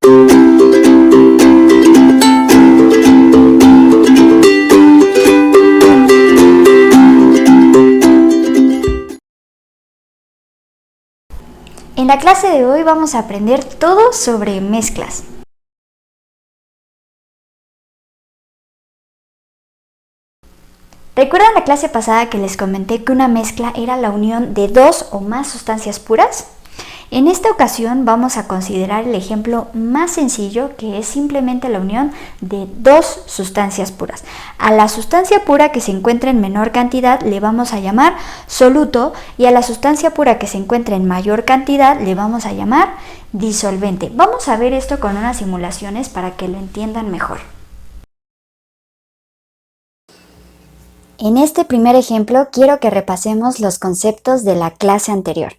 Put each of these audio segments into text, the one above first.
En la clase de hoy vamos a aprender todo sobre mezclas. ¿Recuerdan la clase pasada que les comenté que una mezcla era la unión de dos o más sustancias puras? En esta ocasión vamos a considerar el ejemplo más sencillo, que es simplemente la unión de dos sustancias puras. A la sustancia pura que se encuentra en menor cantidad le vamos a llamar soluto y a la sustancia pura que se encuentra en mayor cantidad le vamos a llamar disolvente. Vamos a ver esto con unas simulaciones para que lo entiendan mejor. En este primer ejemplo quiero que repasemos los conceptos de la clase anterior.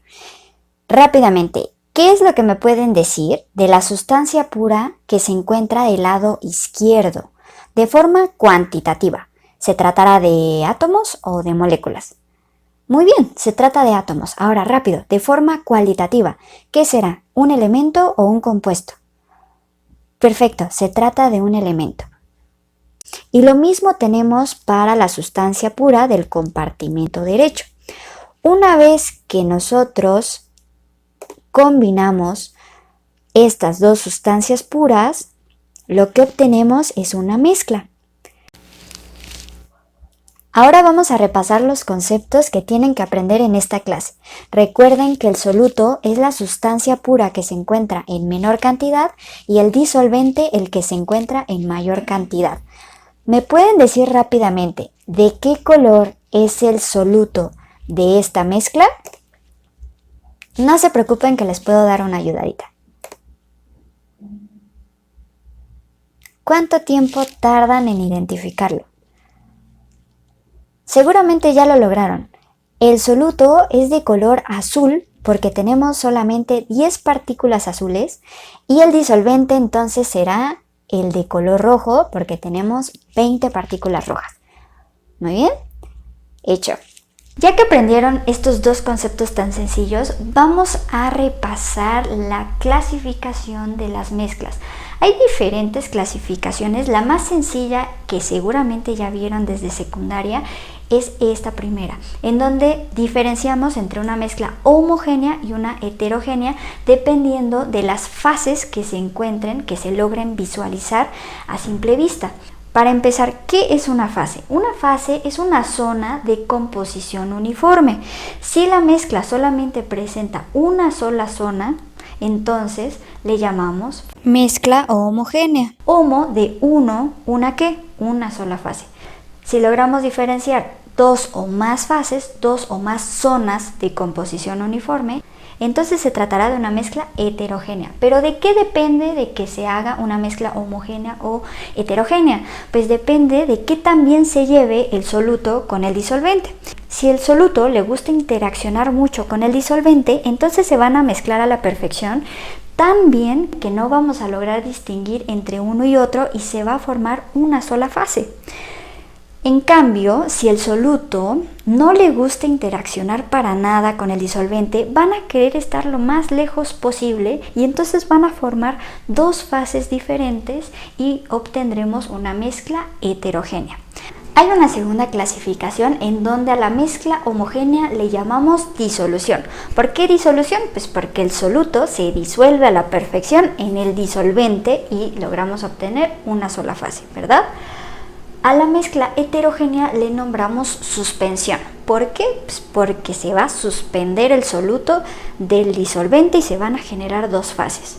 Rápidamente, ¿qué es lo que me pueden decir de la sustancia pura que se encuentra del lado izquierdo? De forma cuantitativa, ¿se tratará de átomos o de moléculas? Muy bien, se trata de átomos. Ahora, rápido, de forma cualitativa, ¿qué será? ¿Un elemento o un compuesto? Perfecto, se trata de un elemento. Y lo mismo tenemos para la sustancia pura del compartimento derecho. Una vez que nosotros combinamos estas dos sustancias puras, lo que obtenemos es una mezcla. Ahora vamos a repasar los conceptos que tienen que aprender en esta clase. Recuerden que el soluto es la sustancia pura que se encuentra en menor cantidad y el disolvente el que se encuentra en mayor cantidad. ¿Me pueden decir rápidamente de qué color es el soluto de esta mezcla? No se preocupen que les puedo dar una ayudadita. ¿Cuánto tiempo tardan en identificarlo? Seguramente ya lo lograron. El soluto es de color azul porque tenemos solamente 10 partículas azules y el disolvente entonces será el de color rojo porque tenemos 20 partículas rojas. Muy bien, hecho. Ya que aprendieron estos dos conceptos tan sencillos, vamos a repasar la clasificación de las mezclas. Hay diferentes clasificaciones. La más sencilla, que seguramente ya vieron desde secundaria, es esta primera, en donde diferenciamos entre una mezcla homogénea y una heterogénea dependiendo de las fases que se encuentren, que se logren visualizar a simple vista. Para empezar, ¿qué es una fase? Una fase es una zona de composición uniforme. Si la mezcla solamente presenta una sola zona, entonces le llamamos mezcla homogénea. Homo de uno, ¿una qué? Una sola fase. Si logramos diferenciar dos o más fases, dos o más zonas de composición uniforme, entonces se tratará de una mezcla heterogénea. ¿Pero de qué depende de que se haga una mezcla homogénea o heterogénea? Pues depende de que también se lleve el soluto con el disolvente. Si el soluto le gusta interaccionar mucho con el disolvente, entonces se van a mezclar a la perfección, tan bien que no vamos a lograr distinguir entre uno y otro y se va a formar una sola fase. En cambio, si el soluto no le gusta interaccionar para nada con el disolvente, van a querer estar lo más lejos posible y entonces van a formar dos fases diferentes y obtendremos una mezcla heterogénea. Hay una segunda clasificación en donde a la mezcla homogénea le llamamos disolución. ¿Por qué disolución? Pues porque el soluto se disuelve a la perfección en el disolvente y logramos obtener una sola fase, ¿verdad? A la mezcla heterogénea le nombramos suspensión. ¿Por qué? Pues porque se va a suspender el soluto del disolvente y se van a generar dos fases.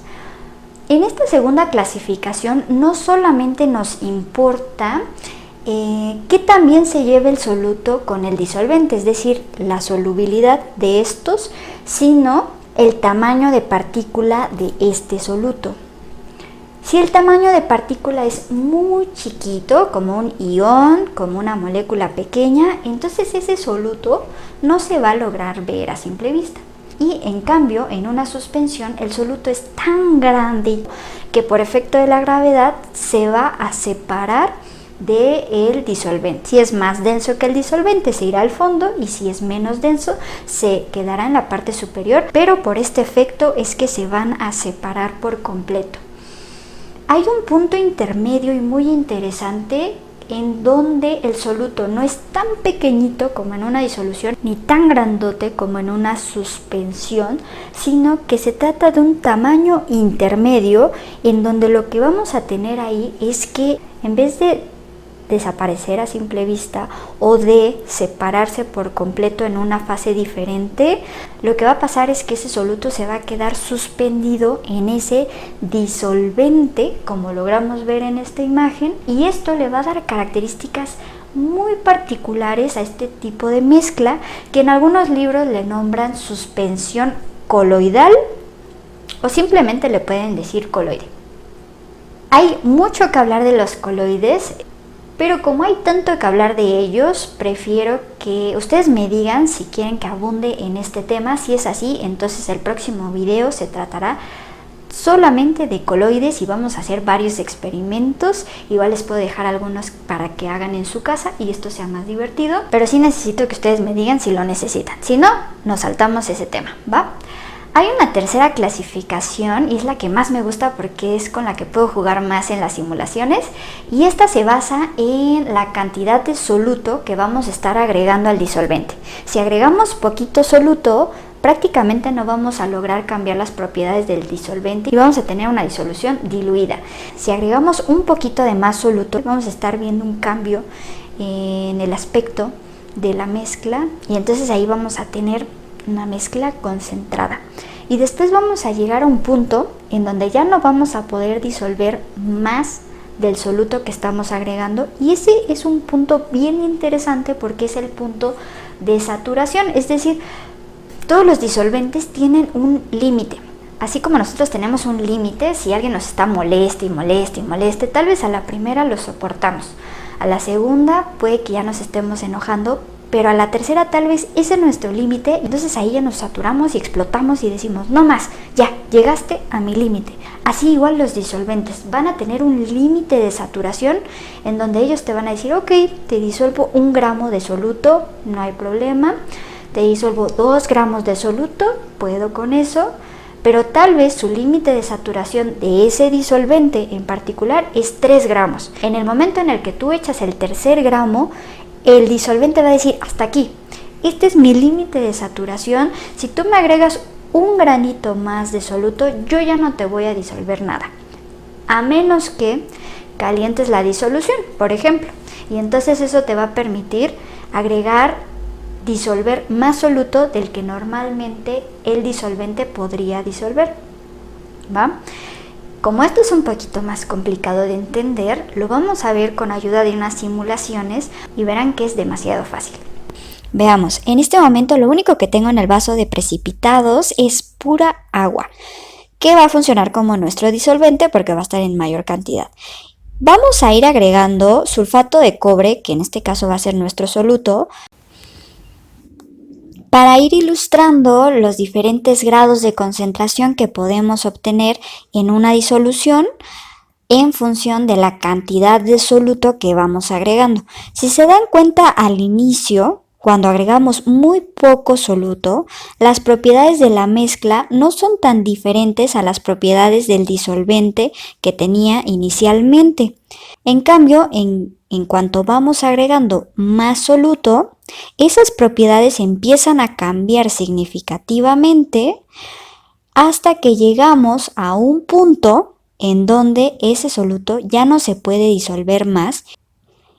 En esta segunda clasificación no solamente nos importa que también se lleve el soluto con el disolvente, es decir, la solubilidad de estos, sino el tamaño de partícula de este soluto. Si el tamaño de partícula es muy chiquito, como un ión, como una molécula pequeña, entonces ese soluto no se va a lograr ver a simple vista. Y en cambio, en una suspensión, el soluto es tan grande que por efecto de la gravedad se va a separar del disolvente. Si es más denso que el disolvente, se irá al fondo, y si es menos denso, se quedará en la parte superior, pero por este efecto es que se van a separar por completo. Hay un punto intermedio y muy interesante en donde el soluto no es tan pequeñito como en una disolución ni tan grandote como en una suspensión, sino que se trata de un tamaño intermedio en donde lo que vamos a tener ahí es que en vez de desaparecer a simple vista o de separarse por completo en una fase diferente, lo que va a pasar es que ese soluto se va a quedar suspendido en ese disolvente, como logramos ver en esta imagen, y esto le va a dar características muy particulares a este tipo de mezcla, que en algunos libros le nombran suspensión coloidal o simplemente le pueden decir coloide. Hay mucho que hablar de los coloides, pero como hay tanto que hablar de ellos, prefiero que ustedes me digan si quieren que abunde en este tema. Si es así, entonces el próximo video se tratará solamente de coloides y vamos a hacer varios experimentos. Igual les puedo dejar algunos para que hagan en su casa y esto sea más divertido, pero sí necesito que ustedes me digan si lo necesitan. Si no, nos saltamos ese tema, ¿va? Hay una tercera clasificación y es la que más me gusta porque es con la que puedo jugar más en las simulaciones, y esta se basa en la cantidad de soluto que vamos a estar agregando al disolvente. Si agregamos poquito soluto, prácticamente no vamos a lograr cambiar las propiedades del disolvente y vamos a tener una disolución diluida. Si agregamos un poquito de más soluto, vamos a estar viendo un cambio en el aspecto de la mezcla y entonces ahí vamos a tener una mezcla concentrada. Y después vamos a llegar a un punto en donde ya no vamos a poder disolver más del soluto que estamos agregando, y ese es un punto bien interesante porque es el punto de saturación. Es decir, todos los disolventes tienen un límite. Así como nosotros tenemos un límite, si alguien nos está moleste y moleste y moleste, tal vez a la primera lo soportamos, a la segunda puede que ya nos estemos enojando, pero a la tercera tal vez ese es nuestro límite, entonces ahí ya nos saturamos y explotamos y decimos no más, ya llegaste a mi límite. Así igual los disolventes van a tener un límite de saturación en donde ellos te van a decir ok, te disuelvo 1 gramo de soluto, no hay problema, te disuelvo 2 gramos de soluto, puedo con eso, pero tal vez su límite de saturación de ese disolvente en particular es 3 gramos. En el momento en el que tú echas el tercer gramo, el disolvente va a decir hasta aquí, este es mi límite de saturación, si tú me agregas 1 granito más de soluto, yo ya no te voy a disolver nada, a menos que calientes la disolución, por ejemplo, y entonces eso te va a permitir disolver más soluto del que normalmente el disolvente podría disolver, ¿va? Como esto es un poquito más complicado de entender, lo vamos a ver con ayuda de unas simulaciones y verán que es demasiado fácil. Veamos, en este momento lo único que tengo en el vaso de precipitados es pura agua, que va a funcionar como nuestro disolvente porque va a estar en mayor cantidad. Vamos a ir agregando sulfato de cobre, que en este caso va a ser nuestro soluto, para ir ilustrando los diferentes grados de concentración que podemos obtener en una disolución en función de la cantidad de soluto que vamos agregando. Si se dan cuenta al inicio, cuando agregamos muy poco soluto, las propiedades de la mezcla no son tan diferentes a las propiedades del disolvente que tenía inicialmente. En cambio, en cuanto vamos agregando más soluto, esas propiedades empiezan a cambiar significativamente hasta que llegamos a un punto en donde ese soluto ya no se puede disolver más,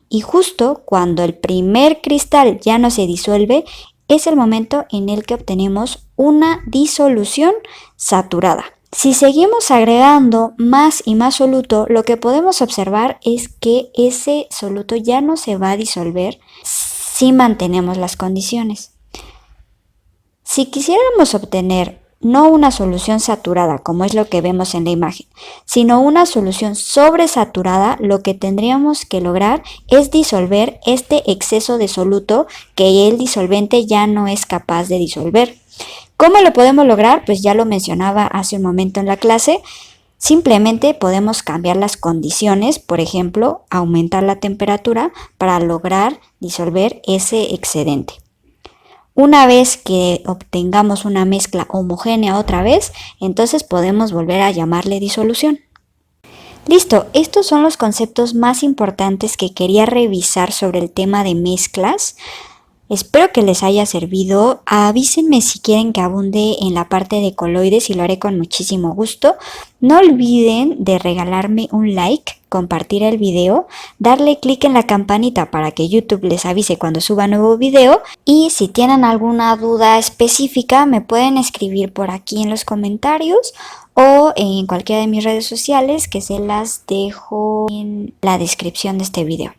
y justo cuando el primer cristal ya no se disuelve es el momento en el que obtenemos una disolución saturada. Si seguimos agregando más y más soluto, lo que podemos observar es que ese soluto ya no se va a disolver si mantenemos las condiciones. Si quisiéramos obtener no una solución saturada, como es lo que vemos en la imagen, sino una solución sobresaturada, lo que tendríamos que lograr es disolver este exceso de soluto que el disolvente ya no es capaz de disolver. ¿Cómo lo podemos lograr? Pues ya lo mencionaba hace un momento en la clase. Simplemente podemos cambiar las condiciones, por ejemplo, aumentar la temperatura para lograr disolver ese excedente. Una vez que obtengamos una mezcla homogénea otra vez, entonces podemos volver a llamarle disolución. Listo, estos son los conceptos más importantes que quería revisar sobre el tema de mezclas. Espero que les haya servido. Avísenme si quieren que abunde en la parte de coloides y lo haré con muchísimo gusto. No olviden de regalarme un like, compartir el video, darle clic en la campanita para que YouTube les avise cuando suba nuevo video. Y si tienen alguna duda específica me pueden escribir por aquí en los comentarios o en cualquiera de mis redes sociales que se las dejo en la descripción de este video.